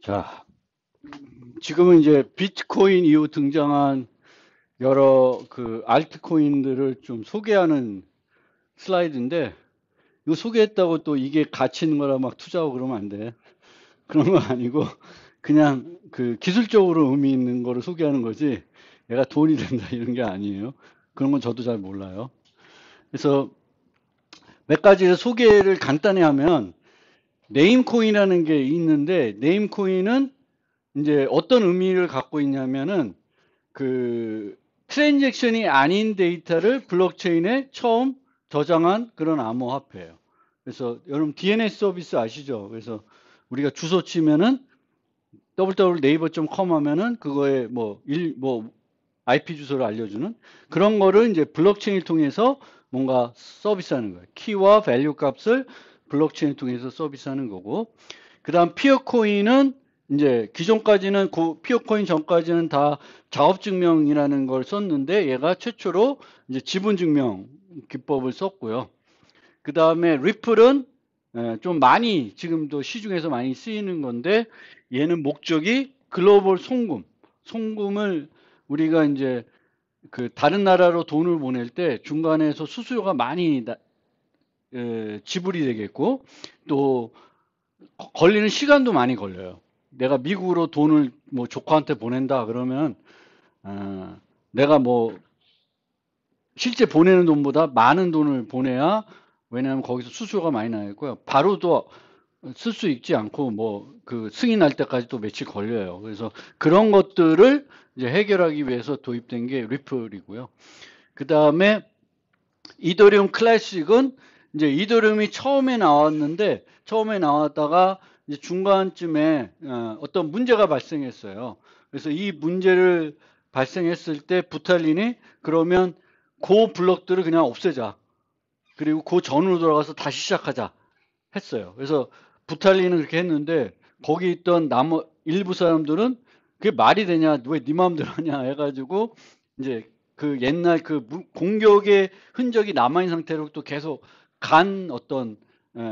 자, 지금은 이제 비트코인 이후 등장한 여러 그 알트코인들을 좀 소개하는 슬라이드인데, 이거 소개했다고 또 이게 가치 있는 거라 막 투자하고 그러면 안 돼. 그런 거 아니고, 그냥 그 기술적으로 의미 있는 거를 소개하는 거지, 얘가 돈이 된다 이런 게 아니에요. 그런 건 저도 잘 몰라요. 그래서 몇 가지 소개를 간단히 하면, 네임코인이라는 게 있는데, 네임코인은 이제 어떤 의미를 갖고 있냐면은, 그 트랜잭션이 아닌 데이터를 블록체인에 처음 저장한 그런 암호화폐예요. 그래서 여러분 DNS 서비스 아시죠? 그래서 우리가 주소 치면은 www.naver.com 하면은 그거에 뭐 IP 주소를 알려주는 그런 거를 이제 블록체인을 통해서 뭔가 서비스하는 거예요. 키와 밸류 값을 블록체인을 통해서 서비스하는 거고, 그다음 피어코인은 이제 기존까지는 피어코인 전까지는 다 작업증명이라는 걸 썼는데 얘가 최초로 이제 지분증명 기법을 썼고요. 그 다음에 리플은 좀 많이 지금도 시중에서 많이 쓰이는 건데 얘는 목적이 글로벌 송금을 우리가 이제 그 다른 나라로 돈을 보낼 때 중간에서 수수료가 많이 지불이 되겠고, 또 걸리는 시간도 많이 걸려요. 내가 미국으로 돈을 뭐 조카한테 보낸다 그러면 내가 뭐 실제 보내는 돈보다 많은 돈을 보내야, 왜냐하면 거기서 수수료가 많이 나겠고요. 바로도 쓸 수 있지 않고 뭐 그 승인할 때까지 또 며칠 걸려요. 그래서 그런 것들을 이제 해결하기 위해서 도입된 게 리플이고요. 그 다음에 이더리움 클래식은 이제 이더리움이 처음에 나왔는데 처음에 나왔다가 이제 중간쯤에 어떤 문제가 발생했어요. 그래서 이 문제를 발생했을 때 부탈린이 그러면 그 블럭들을 그냥 없애자. 그리고 그 전으로 돌아가서 다시 시작하자 했어요. 그래서 부탈린은 그렇게 했는데 거기 있던 나머 일부 사람들은 그게 말이 되냐, 왜 네 마음대로 하냐 해가지고 이제 그 옛날 그 공격의 흔적이 남아있는 상태로 또 계속 간 어떤 에,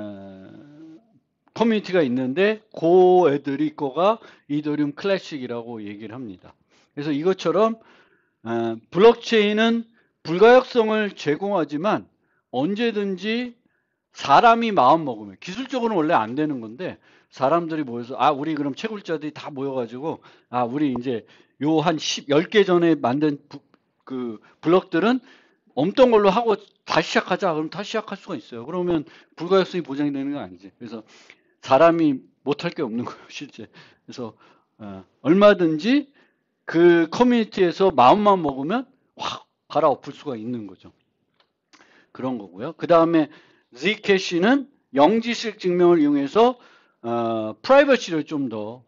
커뮤니티가 있는데 그 애들이 거가 이더리움 클래식이라고 얘기를 합니다. 그래서 이것처럼 블록체인은 불가역성을 제공하지만 언제든지 사람이 마음 먹으면, 기술적으로는 원래 안 되는 건데 사람들이 모여서 우리 그럼 채굴자들이 다 모여가지고 우리 이제 요 한 10개 전에 만든 그 블럭들은 없던 걸로 하고 다시 시작하자. 그럼 다시 시작할 수가 있어요. 그러면 불가역성이 보장이 되는 건 아니지. 그래서 사람이 못할 게 없는 거예요, 실제. 그래서 얼마든지 그 커뮤니티에서 마음만 먹으면 확 갈아엎을 수가 있는 거죠. 그런 거고요. 그 다음에 Zcash는 영지식 증명을 이용해서 프라이버시를 좀 더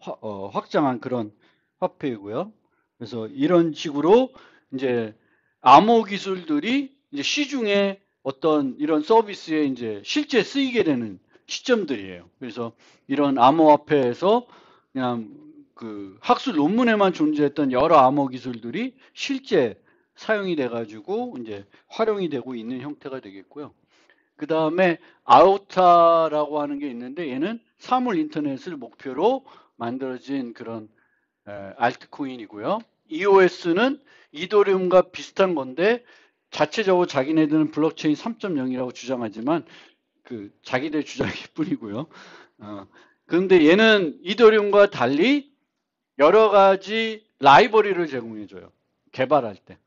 확장한 그런 화폐이고요. 그래서 이런 식으로 이제 암호 기술들이 이제 시중에 어떤 이런 서비스에 이제 실제 쓰이게 되는 시점들이에요. 그래서 이런 암호화폐에서 그냥 그 학술 논문에만 존재했던 여러 암호 기술들이 실제 사용이 돼가지고 이제 활용이 되고 있는 형태가 되겠고요. 그 다음에 아우타라고 하는 게 있는데 얘는 사물 인터넷을 목표로 만들어진 그런 알트코인이고요. EOS는 이더리움과 비슷한 건데 자체적으로 자기네들은 블록체인 3.0이라고 주장하지만 그 자기들 주장일 뿐이고요. 그런데 얘는 이더리움과 달리 여러 가지 라이브러리를 제공해줘요. 개발할 때.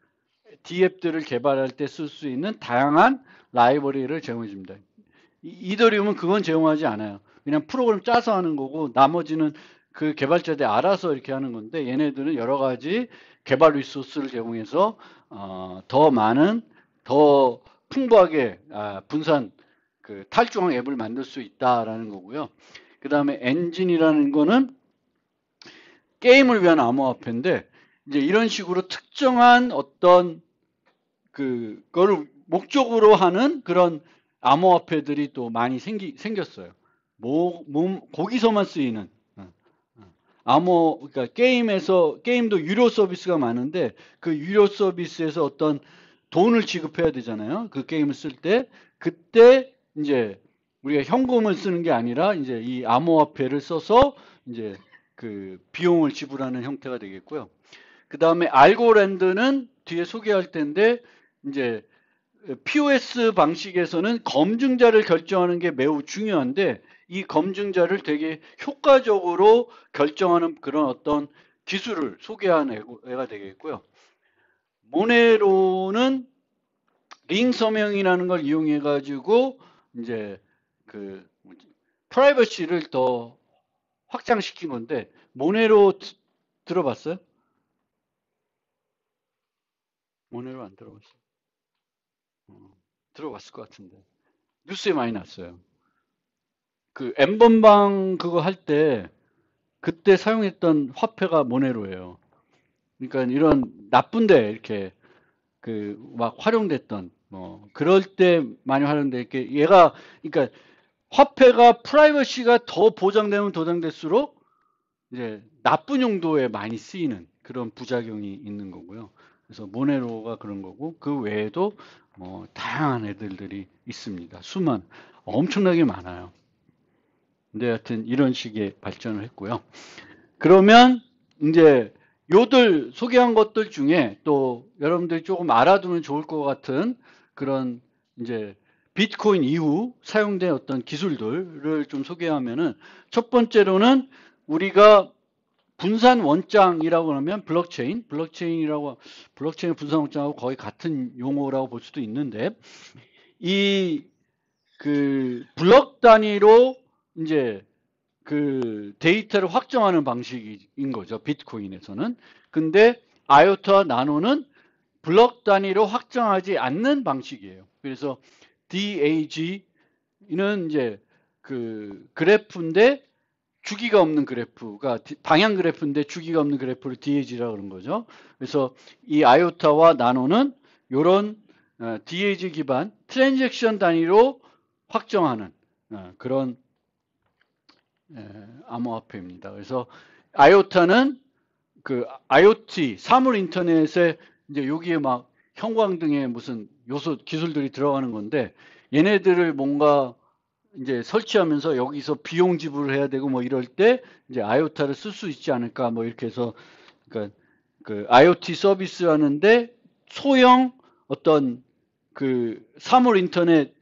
D앱들을 개발할 때 쓸 수 있는 다양한 라이브러리를 제공해 줍니다. 이더리움은 그건 제공하지 않아요. 그냥 프로그램 짜서 하는 거고 나머지는 그 개발자들이 알아서 이렇게 하는 건데 얘네들은 여러 가지 개발 리소스를 제공해서 더 많은 더 풍부하게 분산 그 탈중앙 앱을 만들 수 있다라는 거고요. 그 다음에 엔진이라는 거는 게임을 위한 암호화폐인데 이제 이런 식으로 특정한 어떤 그거를 목적으로 하는 그런 암호화폐들이 또 많이 생겼어요. 거기서만 쓰이는 그러니까 게임도 유료 서비스가 많은데 그 유료 서비스에서 어떤 돈을 지급해야 되잖아요. 그 게임을 쓸 때, 그때 이제 우리가 현금을 쓰는 게 아니라 이제 이 암호화폐를 써서 이제 그 비용을 지불하는 형태가 되겠고요. 그 다음에 알고랜드는 뒤에 소개할 텐데 이제 POS 방식에서는 검증자를 결정하는 게 매우 중요한데 이 검증자를 되게 효과적으로 결정하는 그런 어떤 기술을 소개한 애가 되겠고요. 모네로는 링 서명이라는 걸 이용해 가지고 이제 그 프라이버시를 더 확장시킨 건데 모네로 들어봤어요? 모네로 안 들어봤어요? 들어봤을 것 같은데 뉴스에 많이 났어요. 그 N번방 그거 할 때 그때 사용했던 화폐가 모네로예요. 그러니까 이런 나쁜데 이렇게 그 막 활용됐던 뭐 그럴 때 많이 활용돼 이렇게 얘가 그러니까 화폐가 프라이버시가 더 보장되면 보장될수록 이제 나쁜 용도에 많이 쓰이는 그런 부작용이 있는 거고요. 그래서 모네로가 그런 거고 그 외에도 뭐 다양한 애들이 있습니다. 수만 엄청나게 많아요. 근데 하여튼 이런 식의 발전을 했고요. 그러면 이제 요들 소개한 것들 중에 또 여러분들이 조금 알아두면 좋을 것 같은 그런 이제 비트코인 이후 사용된 어떤 기술들을 좀 소개하면은 첫 번째로는 우리가 분산 원장이라고 하면 블록체인 분산 원장하고 거의 같은 용어라고 볼 수도 있는데 이 그 블럭 단위로 이제 그 데이터를 확정하는 방식인 거죠. 비트코인에서는. 근데 아요타와 나노는 블럭 단위로 확정하지 않는 방식이에요. 그래서 DAG는 이제 그 그래프인데 주기가 없는 그래프가 방향 그래프인데 주기가 없는 그래프를 DAG라고 그런 거죠. 그래서 이 아요타와 나노는 이런 DAG 기반 트랜잭션 단위로 확정하는 그런 암호화폐입니다. 그래서 아요타는 그 IoT 사물 인터넷에 이제 여기에 막 형광등에 무슨 요소 기술들이 들어가는 건데 얘네들을 뭔가 이제 설치하면서 여기서 비용 지불을 해야 되고 뭐 이럴 때 이제 아요타를 쓸 수 있지 않을까 뭐 이렇게 해서 그러니까 그 IoT 서비스 하는데 소형 어떤 그 사물 인터넷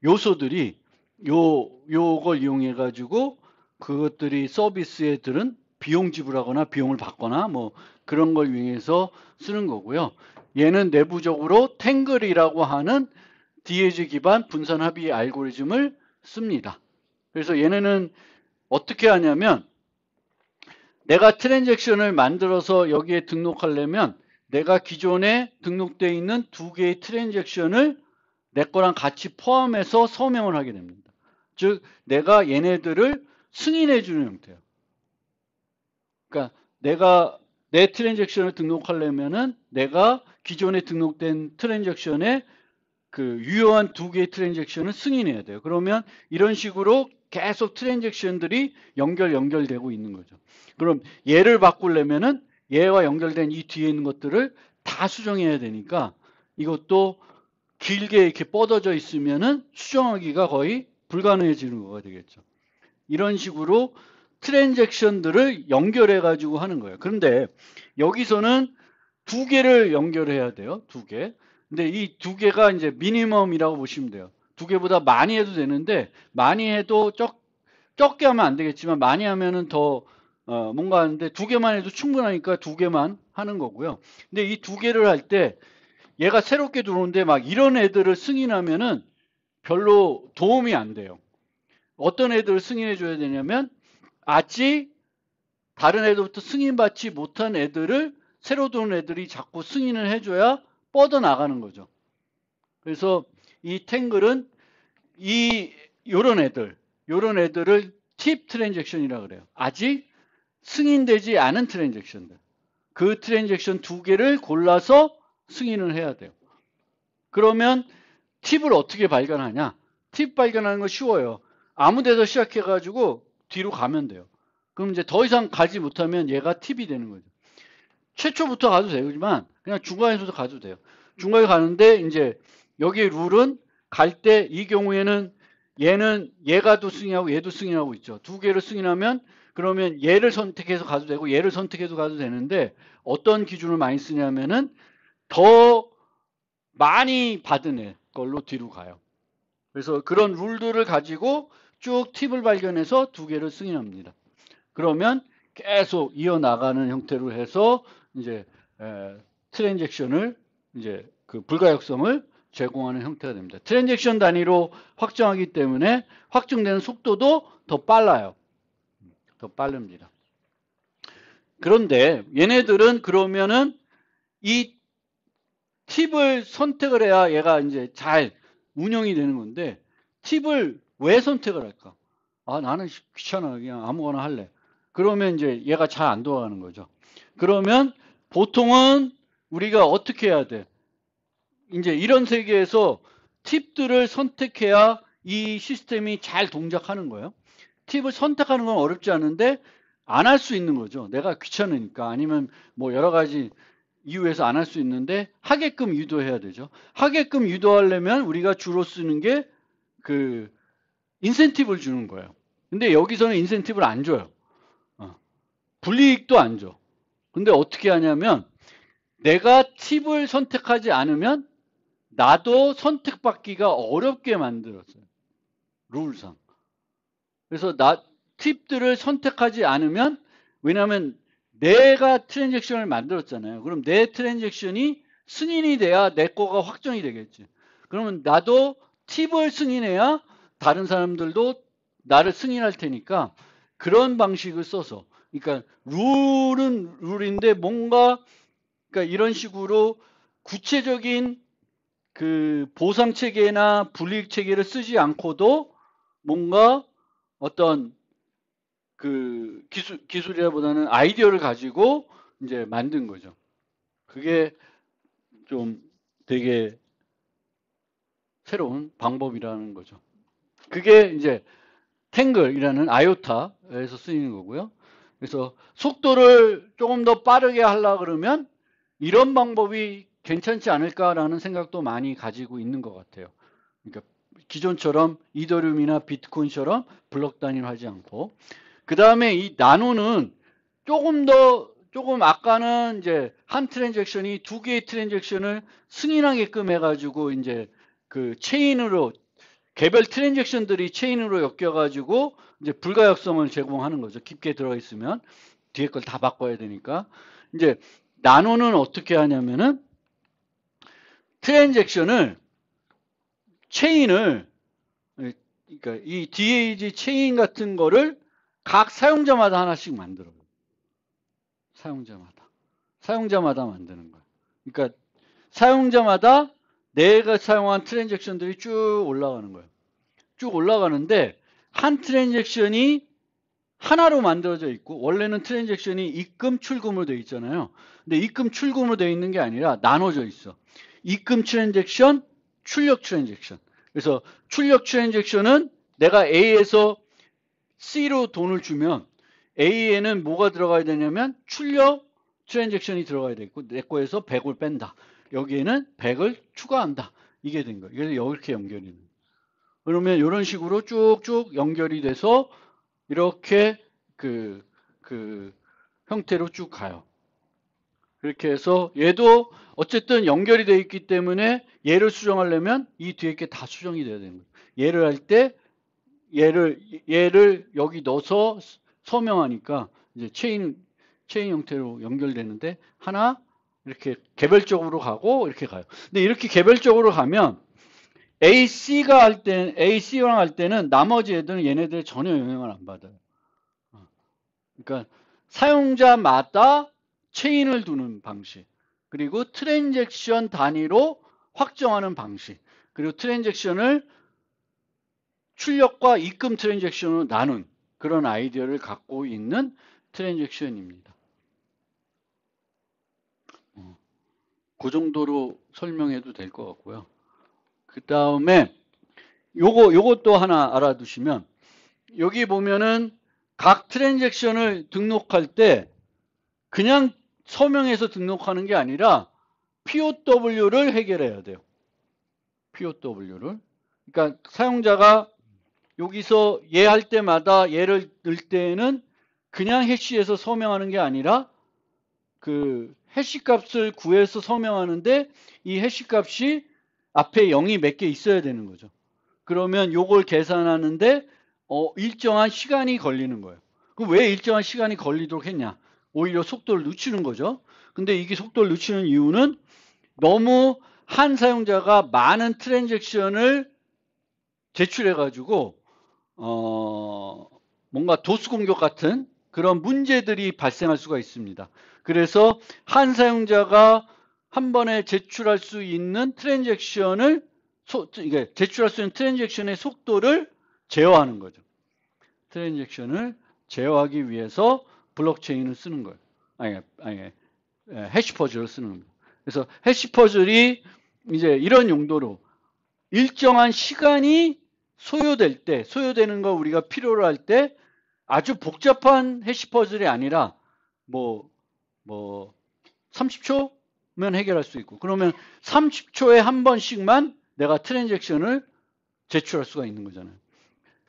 요소들이 요걸 이용해 가지고 그것들이 서비스에 들은 비용 지불하거나 비용을 받거나 뭐 그런 걸 위해서 쓰는 거고요. 얘는 내부적으로 탱글이라고 하는 DAG 기반 분산 합의 알고리즘을 씁니다. 그래서 얘네는 어떻게 하냐면 내가 트랜잭션을 만들어서 여기에 등록하려면 내가 기존에 등록되어 있는 두 개의 트랜잭션을 내 거랑 같이 포함해서 서명을 하게 됩니다. 즉 내가 얘네들을 승인해 주는 형태예요. 그러니까 내가 내 트랜잭션을 등록하려면은 내가 기존에 등록된 트랜잭션에 그 유효한 두 개의 트랜잭션을 승인해야 돼요. 그러면 이런 식으로 계속 트랜잭션들이 연결되고 있는 거죠. 그럼 얘를 바꾸려면은 얘와 연결된 이 뒤에 있는 것들을 다 수정해야 되니까 이것도 길게 이렇게 뻗어져 있으면은 수정하기가 거의 불가능해지는 거가 되겠죠. 이런 식으로 트랜잭션들을 연결해 가지고 하는 거예요. 그런데 여기서는 두 개를 연결해야 돼요. 두 개. 근데 이 두 개가 이제 미니멈이라고 보시면 돼요. 두 개보다 많이 해도 되는데 많이 해도 적게 하면 안 되겠지만 많이 하면은 더 뭔가 하는데 두 개만 해도 충분하니까 두 개만 하는 거고요. 근데 이 두 개를 할 때 얘가 새롭게 들어오는데 막 이런 애들을 승인하면은 별로 도움이 안 돼요. 어떤 애들을 승인해 줘야 되냐면 아직 다른 애들부터 승인받지 못한 애들을 새로 들어온 애들이 자꾸 승인을 해줘야 뻗어나가는 거죠. 그래서 이 탱글은 요런 애들을 팁 트랜잭션이라고 그래요. 아직 승인되지 않은 트랜잭션들. 그 트랜잭션 두 개를 골라서 승인을 해야 돼요. 그러면 팁을 어떻게 발견하냐? 팁 발견하는 거 쉬워요. 아무 데서 시작해가지고 뒤로 가면 돼요. 그럼 이제 더 이상 가지 못하면 얘가 팁이 되는 거죠. 최초부터 가도 되지만 그냥 중간에서도 가도 돼요. 중간에 가는데 이제 여기에 룰은 갈 때 이 경우에는 얘는 얘가 또 승인하고 얘도 승인하고 있죠. 두 개를 승인하면 그러면 얘를 선택해서 가도 되고 얘를 선택해서 가도 되는데 어떤 기준을 많이 쓰냐면은 더 많이 받은 걸로 뒤로 가요. 그래서 그런 룰들을 가지고 쭉 팁을 발견해서 두 개를 승인합니다. 그러면 계속 이어나가는 형태로 해서 이제 트랜잭션을 이제 그 불가역성을 제공하는 형태가 됩니다. 트랜잭션 단위로 확정하기 때문에 확정되는 속도도 더 빨라요. 더 빠릅니다. 그런데 얘네들은 그러면은 이 팁을 선택을 해야 얘가 이제 잘 운영이 되는 건데 팁을 왜 선택을 할까? 아, 나는 귀찮아. 그냥 아무거나 할래. 그러면 이제 얘가 잘 안 돌아가는 거죠. 그러면 보통은 우리가 어떻게 해야 돼? 이제 이런 세계에서 팁들을 선택해야 이 시스템이 잘 동작하는 거예요. 팁을 선택하는 건 어렵지 않은데 안 할 수 있는 거죠. 내가 귀찮으니까 아니면 뭐 여러 가지 이유에서 안 할 수 있는데 하게끔 유도해야 되죠. 하게끔 유도하려면 우리가 주로 쓰는 게 그 인센티브를 주는 거예요. 근데 여기서는 인센티브를 안 줘요. 불이익도 안 줘. 근데 어떻게 하냐면 내가 팁을 선택하지 않으면 나도 선택받기가 어렵게 만들었어요. 룰상. 그래서 팁들을 선택하지 않으면 왜냐하면 내가 트랜잭션을 만들었잖아요. 그럼 내 트랜잭션이 승인이 돼야 내 거가 확정이 되겠지. 그러면 나도 팁을 승인해야 다른 사람들도 나를 승인할 테니까 그런 방식을 써서 그러니까 룰은 룰인데 뭔가 그러니까 이런 식으로 구체적인 그 보상 체계나 불이익 체계를 쓰지 않고도 뭔가 어떤 그 기술이라보다는 아이디어를 가지고 이제 만든 거죠. 그게 좀 되게 새로운 방법이라는 거죠. 그게 이제 탱글이라는 아요타에서 쓰이는 거고요. 그래서 속도를 조금 더 빠르게 하려 그러면 이런 방법이 괜찮지 않을까라는 생각도 많이 가지고 있는 것 같아요. 그러니까 기존처럼 이더리움이나 비트코인처럼 블록 단위로 하지 않고 그 다음에 이 나노는 조금 아까는 이제 한 트랜잭션이 두 개의 트랜잭션을 승인하게끔 해가지고 이제 그 체인으로 개별 트랜잭션들이 체인으로 엮여가지고 이제 불가역성을 제공하는 거죠. 깊게 들어 있으면 뒤에 걸 다 바꿔야 되니까 이제 나노는 어떻게 하냐면은 트랜잭션을 체인을 그러니까 이 DAG 체인 같은 거를 각 사용자마다 하나씩 만들어요. 사용자마다 만드는 거예요. 그러니까 사용자마다 내가 사용한 트랜잭션들이 쭉 올라가는 거예요. 쭉 올라가는데 한 트랜잭션이 하나로 만들어져 있고 원래는 트랜잭션이 입금 출금으로 되어 있잖아요. 근데 입금 출금으로 되어 있는 게 아니라 나눠져 있어. 입금 트랜잭션, 출력 트랜잭션. 그래서 출력 트랜잭션은 내가 A에서 C로 돈을 주면 A에는 뭐가 들어가야 되냐면 출력 트랜잭션이 들어가야 되고 내 거에서 100을 뺀다. 여기에는 100을 추가한다. 이게 된 거예요. 그래서 이렇게 연결이 돼요. 그러면 이런 식으로 쭉쭉 연결이 돼서 이렇게 그 형태로 쭉 가요. 그렇게 해서 얘도 어쨌든 연결이 되어 있기 때문에 얘를 수정하려면 이 뒤에 게 다 수정이 돼야 되는 거예요. 얘를 할 때 얘를 여기 넣어서 서명하니까 이제 체인 형태로 연결되는데 하나 이렇게 개별적으로 가고 이렇게 가요. 근데 이렇게 개별적으로 가면 C랑 할 때는 나머지 애들은 얘네들 전혀 영향을 안 받아요. 그러니까 사용자마다 체인을 두는 방식, 그리고 트랜잭션 단위로 확정하는 방식, 그리고 트랜잭션을 출력과 입금 트랜잭션으로 나눈 그런 아이디어를 갖고 있는 트랜잭션입니다. 그 정도로 설명해도 될 것 같고요. 그 다음에 요것도 하나 알아두시면 여기 보면은 각 트랜잭션을 등록할 때 그냥 서명해서 등록하는 게 아니라 POW를 해결해야 돼요. POW를. 그러니까 사용자가 여기서 얘 할 때마다 얘를 넣을 때에는 그냥 해시해서 서명하는 게 아니라 그 해시 값을 구해서 서명하는데 이 해시 값이 앞에 0이 몇 개 있어야 되는 거죠. 그러면 요걸 계산하는데 일정한 시간이 걸리는 거예요. 그럼 왜 일정한 시간이 걸리도록 했냐? 오히려 속도를 늦추는 거죠. 근데 이게 속도를 늦추는 이유는 너무 한 사용자가 많은 트랜잭션을 제출해가지고 뭔가 도수 공격 같은 그런 문제들이 발생할 수가 있습니다. 그래서 한 사용자가 한 번에 제출할 수 있는 트랜잭션을 이게 제출할 수 있는 트랜잭션의 속도를 제어하는 거죠. 트랜잭션을 제어하기 위해서 블록체인을 쓰는 거예요. 아니, 해시퍼즐을 쓰는 겁니다. 그래서 해시퍼즐이 이제 이런 용도로 일정한 시간이 소요될 때, 소요되는 거 우리가 필요로 할 때 아주 복잡한 해시퍼즐이 아니라 뭐 30초면 해결할 수 있고, 그러면 30초에 한 번씩만 내가 트랜잭션을 제출할 수가 있는 거잖아요.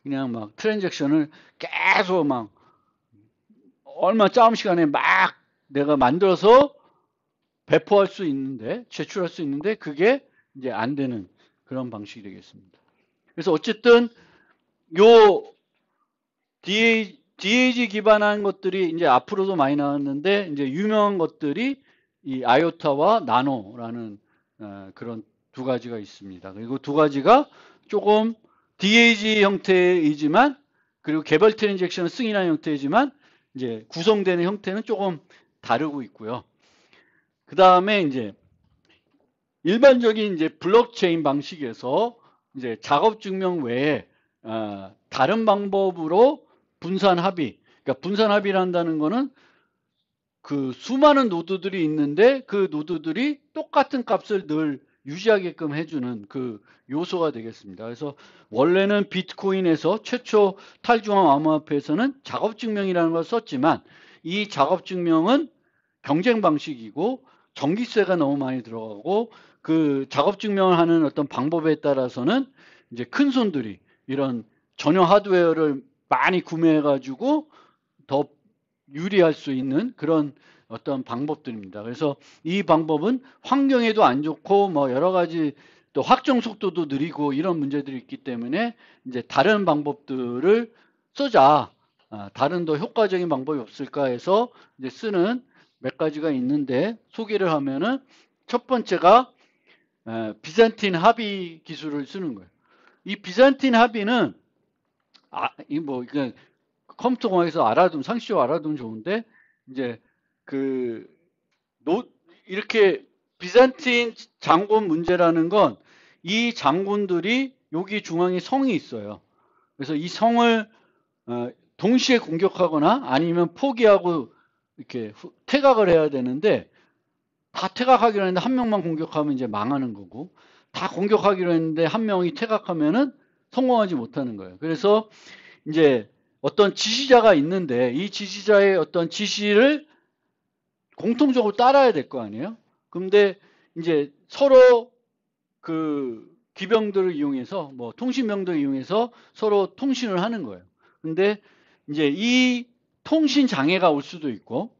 그냥 막 트랜잭션을 계속 막 얼마 짧은 시간에 막 내가 만들어서 배포할 수 있는데, 제출할 수 있는데 그게 이제 안 되는 그런 방식이 되겠습니다. 그래서 어쨌든 요 DAG 기반한 것들이 이제 앞으로도 많이 나왔는데, 이제 유명한 것들이 이 아요타와 나노라는 그런 두 가지가 있습니다. 그리고 두 가지가 조금 DAG 형태이지만, 그리고 개별 트랜잭션을 승인한 형태이지만 이제 구성되는 형태는 조금 다르고 있고요. 그 다음에 이제 일반적인 이제 블록체인 방식에서 이제 작업 증명 외에 다른 방법으로 분산 합의, 그러니까 분산 합의를 한다는 거는 그 수많은 노드들이 있는데 그 노드들이 똑같은 값을 늘 유지하게끔 해주는 그 요소가 되겠습니다. 그래서 원래는 비트코인에서 최초 탈중앙 암호화폐에서는 작업증명이라는 걸 썼지만, 이 작업증명은 경쟁 방식이고 전기세가 너무 많이 들어가고, 그 작업증명을 하는 어떤 방법에 따라서는 이제 큰 손들이 이런 전용 하드웨어를 많이 구매해가지고 더 유리할 수 있는 그런 어떤 방법들입니다. 그래서 이 방법은 환경에도 안 좋고 뭐 여러 가지 또 확정 속도도 느리고 이런 문제들이 있기 때문에 이제 다른 방법들을 쓰자. 다른 더 효과적인 방법이 없을까 해서 이제 쓰는 몇 가지가 있는데, 소개를 하면은 첫 번째가 비잔틴 합의 기술을 쓰는 거예요. 이 비잔틴 합의는 컴퓨터 공학에서 알아두면, 상식적으로 알아두면 좋은데, 이제 이렇게 비잔틴 장군 문제라는 건 이 장군들이 여기 중앙에 성이 있어요. 그래서 이 성을 동시에 공격하거나 아니면 포기하고 이렇게 퇴각을 해야 되는데, 다 퇴각하기로 했는데 한 명만 공격하면 이제 망하는 거고, 다 공격하기로 했는데 한 명이 퇴각하면은 성공하지 못하는 거예요. 그래서 이제 어떤 지시자가 있는데 이 지시자의 어떤 지시를 공통적으로 따라야 될 거 아니에요? 근데 이제 서로 그 기병들을 이용해서, 뭐 통신병들을 이용해서 서로 통신을 하는 거예요. 근데 이제 이 통신 장애가 올 수도 있고,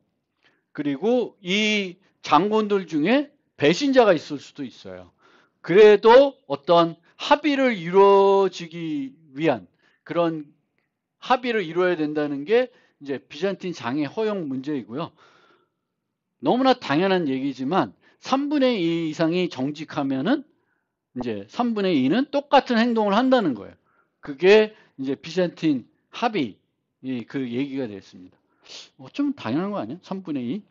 그리고 이 장군들 중에 배신자가 있을 수도 있어요. 그래도 어떤 합의를 이루어지기 위한 그런 합의를 이루어야 된다는 게 이제 비잔틴 장애 허용 문제이고요. 너무나 당연한 얘기지만 3분의 2 이상이 정직하면은 이제 3분의 2는 똑같은 행동을 한다는 거예요. 그게 이제 비잔틴 합의 그 얘기가 됐습니다. 좀 당연한 거 아니야? 3분의 2.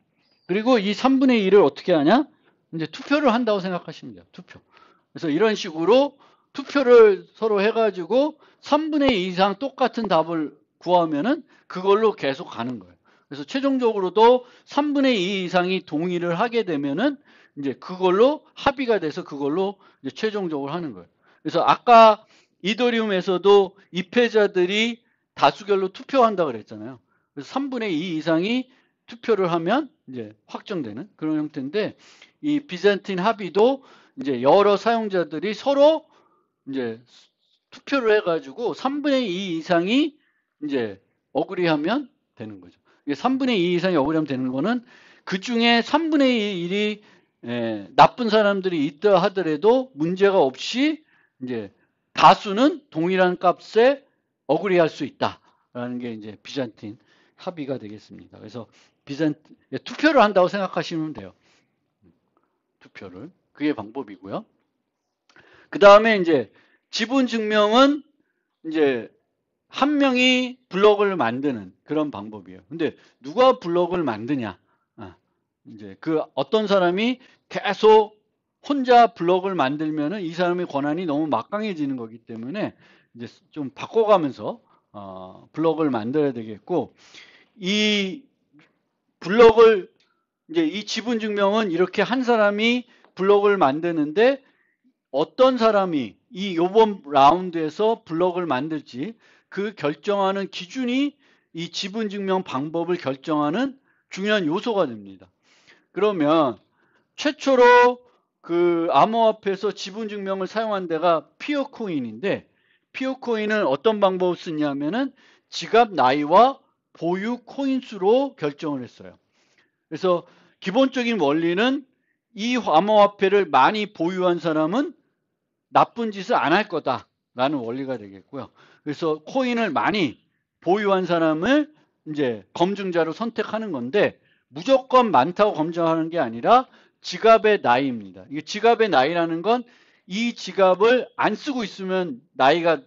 그리고 이 3분의 2를 어떻게 하냐? 이제 투표를 한다고 생각하시면 돼요. 투표. 그래서 이런 식으로 투표를 서로 해가지고 3분의 2 이상 똑같은 답을 구하면은 그걸로 계속 가는 거예요. 그래서 최종적으로도 3분의 2 이상이 동의를 하게 되면은 이제 그걸로 합의가 돼서 그걸로 이제 최종적으로 하는 거예요. 그래서 아까 이더리움에서도 입회자들이 다수결로 투표한다고 그랬잖아요. 그래서 3분의 2 이상이 투표를 하면 이제 확정되는 그런 형태인데, 이 비잔틴 합의도 이제 여러 사용자들이 서로 이제 투표를 해가지고 3분의 2 이상이 이제 어그리하면 되는 거죠. 이게 3분의 2 이상이 억울하면 되는 거는 그 중에 3분의 1이 나쁜 사람들이 있다 하더라도 문제가 없이 이제 다수는 동일한 값에 억울해할 수 있다라는 게 이제 비잔틴 합의가 되겠습니다. 그래서 투표를 한다고 생각하시면 돼요. 투표를. 그게 방법이고요. 그 다음에 이제 지분 증명은 이제 한 명이 블록을 만드는 그런 방법이에요. 근데 누가 블록을 만드냐? 이제 그 어떤 사람이 계속 혼자 블록을 만들면은 이 사람의 권한이 너무 막강해지는 거기 때문에 이제 좀 바꿔가면서 블록을 만들어야 되겠고, 이 블록을 이제 이 지분 증명은 이렇게 한 사람이 블록을 만드는데 어떤 사람이 이 요번 라운드에서 블록을 만들지 그 결정하는 기준이 이 지분 증명 방법을 결정하는 중요한 요소가 됩니다. 그러면 최초로 그 암호화폐에서 지분 증명을 사용한 데가 피어코인인데, 피어코인은 어떤 방법을 쓰냐면은 지갑 나이와 보유 코인 수로 결정을 했어요. 그래서 기본적인 원리는 이 암호화폐를 많이 보유한 사람은 나쁜 짓을 안 할 거다라는 원리가 되겠고요. 그래서 코인을 많이 보유한 사람을 이제 검증자로 선택하는 건데, 무조건 많다고 검증하는 게 아니라 지갑의 나이입니다. 이게 지갑의 나이라는 건 이 지갑을 안 쓰고 있으면 나이가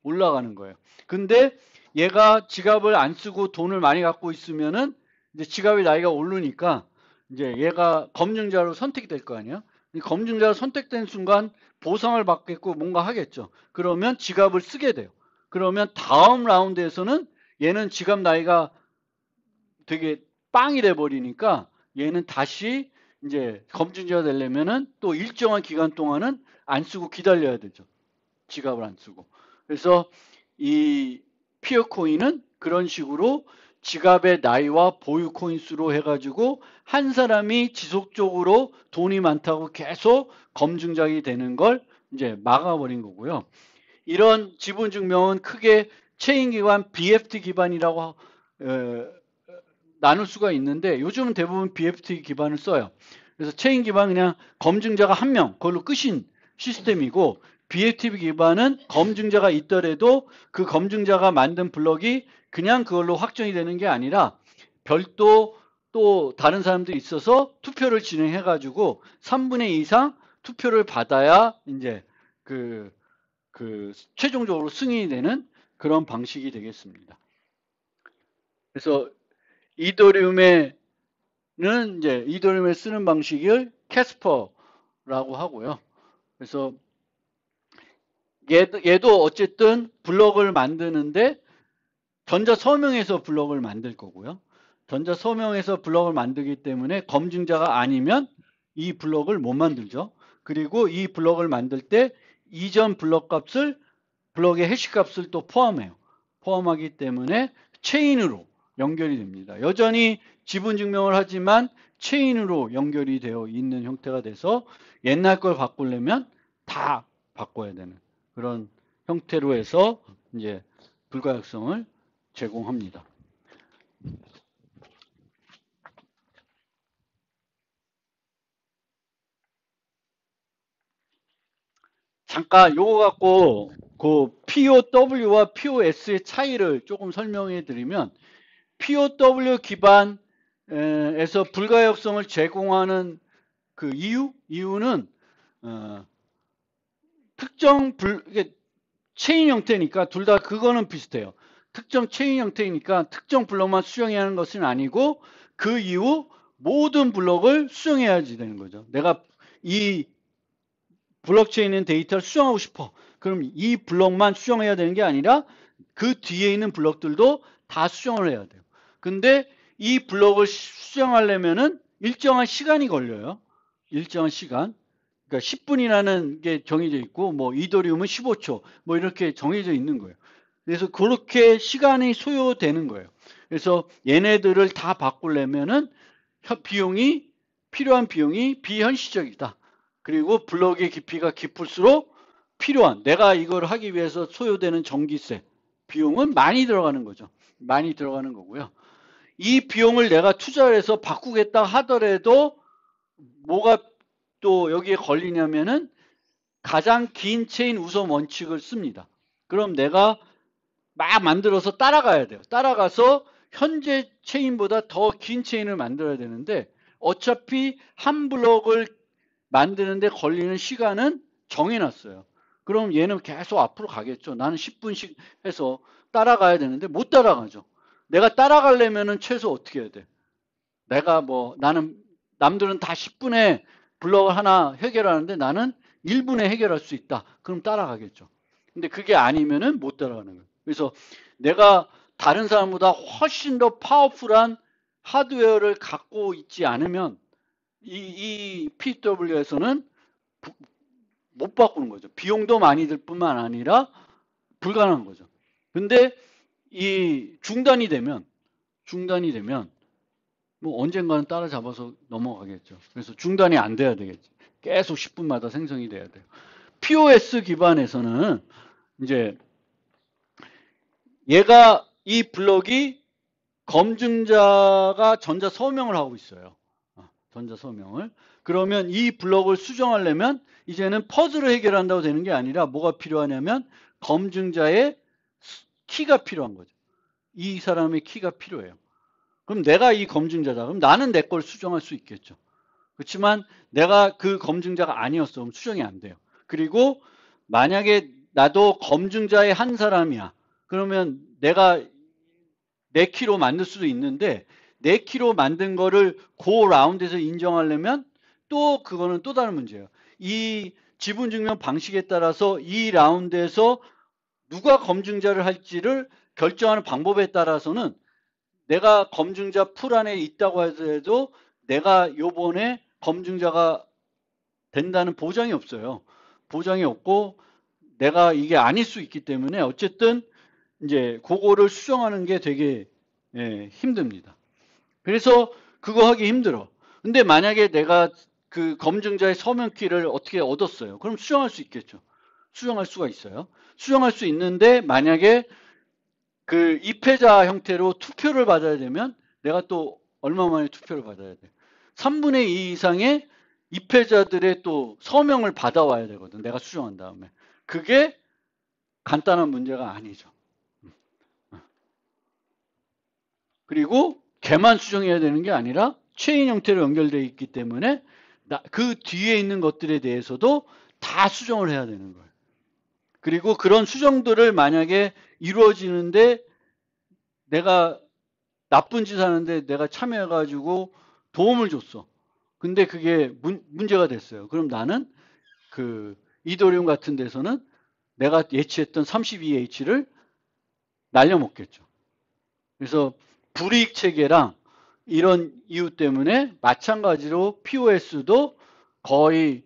올라가는 거예요. 근데 얘가 지갑을 안 쓰고 돈을 많이 갖고 있으면은 이제 지갑의 나이가 오르니까 이제 얘가 검증자로 선택이 될 거 아니에요. 검증자로 선택된 순간 보상을 받겠고 뭔가 하겠죠. 그러면 지갑을 쓰게 돼요. 그러면 다음 라운드에서는 얘는 지갑 나이가 되게 빵이 돼 버리니까 얘는 다시 이제 검증자가 되려면은 또 일정한 기간 동안은 안 쓰고 기다려야 되죠. 지갑을 안 쓰고. 그래서 이 피어코인은 그런 식으로 지갑의 나이와 보유 코인 수로 해가지고 한 사람이 지속적으로 돈이 많다고 계속 검증작이 되는 걸 이제 막아버린 거고요. 이런 지분 증명은 크게 체인 기반 BFT 기반이라고 나눌 수가 있는데, 요즘은 대부분 BFT 기반을 써요. 그래서 체인 기반 그냥 검증자가 한 명, 그걸로 끝인 시스템이고, BFT 기반은 검증자가 있더라도 그 검증자가 만든 블록이 그냥 그걸로 확정이 되는 게 아니라 별도 또 다른 사람들이 있어서 투표를 진행해 가지고 3분의 2 이상 투표를 받아야 이제 그 최종적으로 승인이 되는 그런 방식이 되겠습니다. 그래서 이더리움에 쓰는 방식을 캐스퍼라고 하고요. 그래서 얘도 어쨌든 블록을 만드는데 전자 서명에서 블록을 만들 거고요. 전자 서명에서 블록을 만들기 때문에 검증자가 아니면 이 블록을 못 만들죠. 그리고 이 블록을 만들 때 이전 블록 값을, 블록의 해시 값을 또 포함해요. 포함하기 때문에 체인으로 연결이 됩니다. 여전히 지분 증명을 하지만 체인으로 연결이 되어 있는 형태가 돼서 옛날 걸 바꾸려면 다 바꿔야 되는 그런 형태로 해서 이제 불가역성을 제공합니다. 잠깐 요거 갖고 그 POW와 POS의 차이를 조금 설명해 드리면, POW 기반에서 불가역성을 제공하는 그 이유는 특정 체인 형태니까 둘 다 그거는 비슷해요. 특정 체인 형태이니까 특정 블록만 수정해야 하는 것은 아니고 그 이후 모든 블록을 수정해야지 되는 거죠. 내가 이 블록체인에 있는 데이터를 수정하고 싶어. 그럼 이 블록만 수정해야 되는 게 아니라 그 뒤에 있는 블록들도 다 수정을 해야 돼요. 근데 이 블록을 수정하려면은 일정한 시간이 걸려요. 일정한 시간. 그러니까 10분이라는 게 정해져 있고, 뭐 이더리움은 15초, 뭐 이렇게 정해져 있는 거예요. 그래서 그렇게 시간이 소요되는 거예요. 그래서 얘네들을 다 바꾸려면은 필요한 비용이 비현실적이다. 그리고 블록의 깊이가 깊을수록 내가 이걸 하기 위해서 소요되는 전기세 비용은 많이 들어가는 거죠. 많이 들어가는 거고요. 이 비용을 내가 투자를 해서 바꾸겠다 하더라도 뭐가 또 여기에 걸리냐면은 가장 긴 체인 우선 원칙을 씁니다. 그럼 내가 막 만들어서 따라가야 돼요. 따라가서 현재 체인보다 더 긴 체인을 만들어야 되는데 어차피 한 블럭을 만드는데 걸리는 시간은 정해놨어요. 그럼 얘는 계속 앞으로 가겠죠. 나는 10분씩 해서 따라가야 되는데 못 따라가죠. 내가 따라가려면은 최소 어떻게 해야 돼? 내가 뭐 나는 남들은 다 10분에 블럭을 하나 해결하는데 나는 1분에 해결할 수 있다. 그럼 따라가겠죠. 근데 그게 아니면은 못 따라가는 거예요. 그래서 내가 다른 사람보다 훨씬 더 파워풀한 하드웨어를 갖고 있지 않으면 이 PW에서는 못 바꾸는 거죠. 비용도 많이 들 뿐만 아니라 불가능한 거죠. 근데 이 중단이 되면 뭐 언젠가는 따라잡아서 넘어가겠죠. 그래서 중단이 안 돼야 되겠지. 계속 10분마다 생성이 돼야 돼요. POS 기반에서는 이제 얘가 이 블럭이 검증자가 전자 서명을 하고 있어요. 전자 서명을. 그러면 이 블럭을 수정하려면 이제는 퍼즐을 해결한다고 되는 게 아니라 뭐가 필요하냐면 검증자의 키가 필요한 거죠. 이 사람의 키가 필요해요. 그럼 내가 이 검증자다. 그럼 나는 내 걸 수정할 수 있겠죠. 그렇지만 내가 그 검증자가 아니었어. 그럼 수정이 안 돼요. 그리고 만약에 나도 검증자의 한 사람이야. 그러면 내가 내 키로 만들 수도 있는데 내 키로 만든 거를 그 라운드에서 인정하려면 또 그거는 또 다른 문제예요. 이 지분증명 방식에 따라서 이 라운드에서 누가 검증자를 할지를 결정하는 방법에 따라서는 내가 검증자 풀 안에 있다고 하더라도 내가 요번에 검증자가 된다는 보장이 없어요. 보장이 없고 내가 이게 아닐 수 있기 때문에 어쨌든 이제 그거를 수정하는 게 되게 힘듭니다. 그래서 그거 하기 힘들어. 근데 만약에 내가 그 검증자의 서명키를 어떻게 얻었어요. 그럼 수정할 수 있겠죠. 수정할 수가 있어요. 수정할 수 있는데 만약에 그 입회자 형태로 투표를 받아야 되면 내가 또 얼마 만에 투표를 받아야 돼. 3분의 2 이상의 입회자들의 또 서명을 받아와야 되거든. 내가 수정한 다음에. 그게 간단한 문제가 아니죠. 그리고 걔만 수정해야 되는 게 아니라 체인 형태로 연결되어 있기 때문에 그 뒤에 있는 것들에 대해서도 다 수정을 해야 되는 거예요. 그리고 그런 수정들을 만약에 이루어지는데 내가 나쁜 짓 하는데 내가 참여해가지고 도움을 줬어. 근데 그게 문제가 됐어요. 그럼 나는 그 이더리움 같은 데서는 내가 예치했던 32H를 날려먹겠죠. 그래서 불이익 체계랑 이런 이유 때문에 마찬가지로 POS도 거의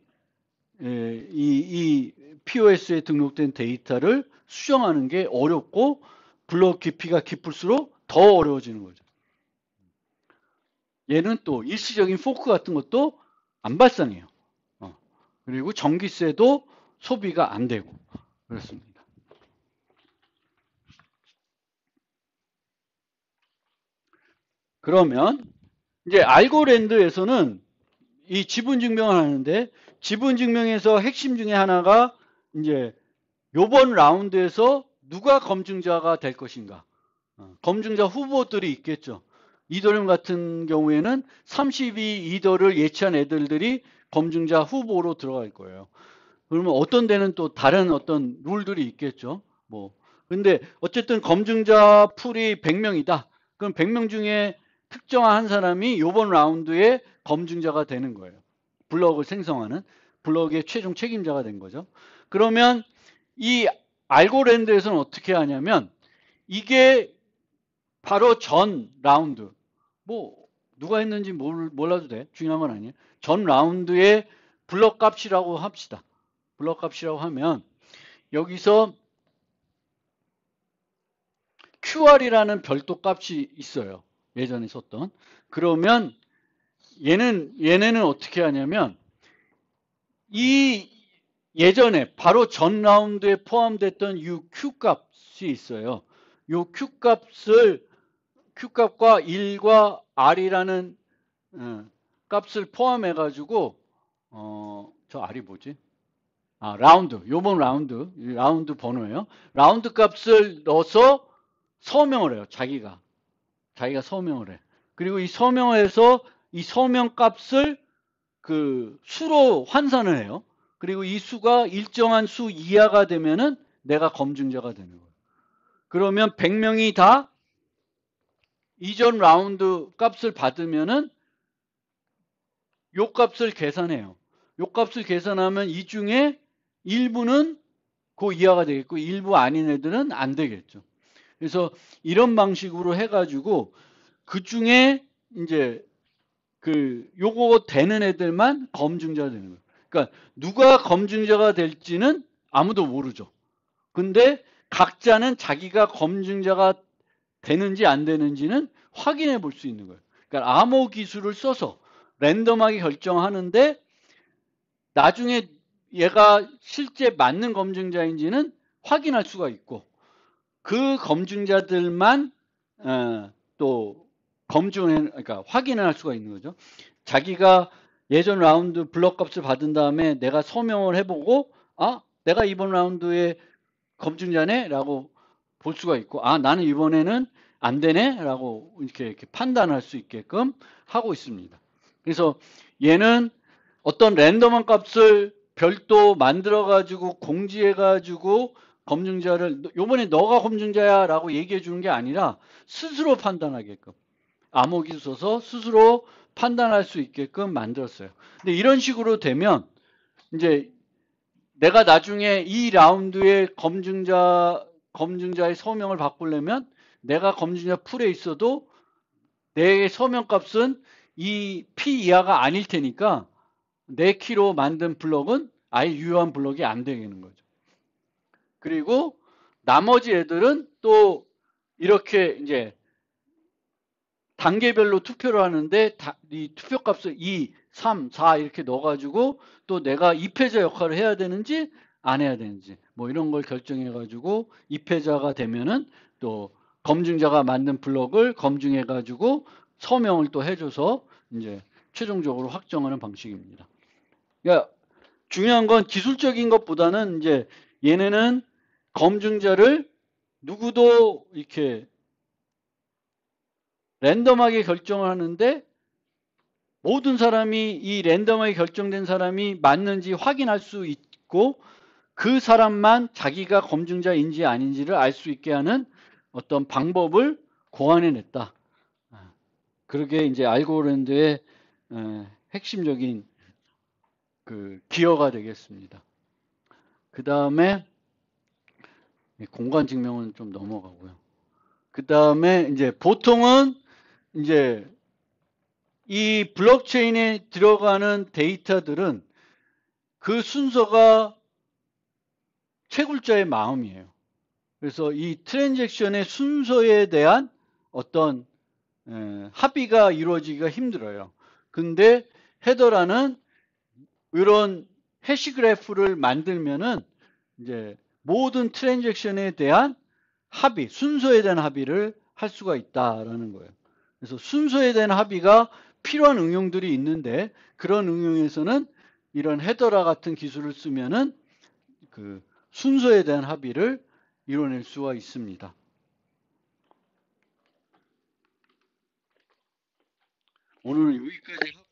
이 POS에 등록된 데이터를 수정하는 게 어렵고 블록 깊이가 깊을수록 더 어려워지는 거죠. 얘는 또 일시적인 포크 같은 것도 안 발생해요. 그리고 전기세도 소비가 안 되고 그렇습니다. 그러면 이제 알고랜드에서는 이 지분 증명을 하는데 지분 증명에서 핵심 중에 하나가 이제 요번 라운드에서 누가 검증자가 될 것인가. 검증자 후보들이 있겠죠. 이더리움 같은 경우에는 32 이더를 예치한 애들이 검증자 후보로 들어갈 거예요. 그러면 어떤 데는 또 다른 어떤 룰들이 있겠죠. 뭐 근데 어쨌든 검증자 풀이 100명이다. 그럼 100명 중에 특정한 한 사람이 이번 라운드에 검증자가 되는 거예요. 블럭을 생성하는 블럭의 최종 책임자가 된 거죠. 그러면 이 알고랜드에서는 어떻게 하냐면 이게 바로 전 라운드 뭐 누가 했는지 몰라도 돼. 중요한 건 아니에요. 전 라운드의 블럭 값이라고 합시다. 블럭 값이라고 하면 여기서 QR이라는 별도 값이 있어요. 예전에 썼던. 그러면 얘네는 어떻게 하냐면 이 예전에 바로 전 라운드에 포함됐던 이 Q 값이 있어요. 이 Q 값을 Q 값과 1과 R이라는 값을 포함해 가지고 저 R이 뭐지? 라운드. 요번 라운드 번호예요. 라운드 값을 넣어서 서명을 해요. 자기가 서명을 해. 그리고 이 서명을 해서 이 서명 값을 그 수로 환산을 해요. 그리고 이 수가 일정한 수 이하가 되면은 내가 검증자가 되는 거예요. 그러면 100명이 다 이전 라운드 값을 받으면은 요 값을 계산해요. 요 값을 계산하면 이 중에 일부는 그 이하가 되겠고 일부 아닌 애들은 안 되겠죠. 그래서 이런 방식으로 해가지고 그 중에 이제 그 요거 되는 애들만 검증자가 되는 거예요. 그러니까 누가 검증자가 될지는 아무도 모르죠. 근데 각자는 자기가 검증자가 되는지 안 되는지는 확인해 볼 수 있는 거예요. 그러니까 암호 기술을 써서 랜덤하게 결정하는데 나중에 얘가 실제 맞는 검증자인지는 확인할 수가 있고 그 검증자들만 또 그러니까 확인을 할 수가 있는 거죠. 자기가 예전 라운드 블럭 값을 받은 다음에 내가 서명을 해보고 내가 이번 라운드에 검증자네? 라고 볼 수가 있고 나는 이번에는 안 되네? 라고 이렇게 판단할 수 있게끔 하고 있습니다. 그래서 얘는 어떤 랜덤한 값을 별도 만들어 가지고 공지해 가지고 검증자를 요번에 너가 검증자야 라고 얘기해 주는 게 아니라 스스로 판단하게끔 암호기술 써서 스스로 판단할 수 있게끔 만들었어요. 근데 이런 식으로 되면 이제 내가 나중에 이 라운드에 검증자의 서명을 바꾸려면 내가 검증자 풀에 있어도 내 서명 값은 이 P 이하가 아닐 테니까 내 키로 만든 블럭은 아예 유효한 블럭이 안 되는 거죠. 그리고 나머지 애들은 또 이렇게 이제 단계별로 투표를 하는데 이 투표값을 2, 3, 4 이렇게 넣어가지고 또 내가 입회자 역할을 해야 되는지 안 해야 되는지 뭐 이런 걸 결정해가지고 입회자가 되면은 또 검증자가 만든 블럭을 검증해가지고 서명을 또 해줘서 이제 최종적으로 확정하는 방식입니다. 그러니까 중요한 건 기술적인 것보다는 이제 얘네는 검증자를 누구도 이렇게 랜덤하게 결정을 하는데 모든 사람이 이 랜덤하게 결정된 사람이 맞는지 확인할 수 있고 그 사람만 자기가 검증자인지 아닌지를 알 수 있게 하는 어떤 방법을 고안해냈다. 그러게 이제 알고랜드의 핵심적인 그 기여가 되겠습니다. 그 다음에 공간 증명은 좀 넘어가고요. 그 다음에 이제 보통은 이제 이 블록체인에 들어가는 데이터들은 그 순서가 채굴자의 마음이에요. 그래서 이 트랜잭션의 순서에 대한 어떤 합의가 이루어지기가 힘들어요. 근데 헤더라는 이런 해시 그래프를 만들면은 이제 모든 트랜잭션에 대한 합의, 순서에 대한 합의를 할 수가 있다라는 거예요. 그래서 순서에 대한 합의가 필요한 응용들이 있는데 그런 응용에서는 이런 헤더라 같은 기술을 쓰면은 그 순서에 대한 합의를 이뤄낼 수가 있습니다. 오늘은 여기까지 하고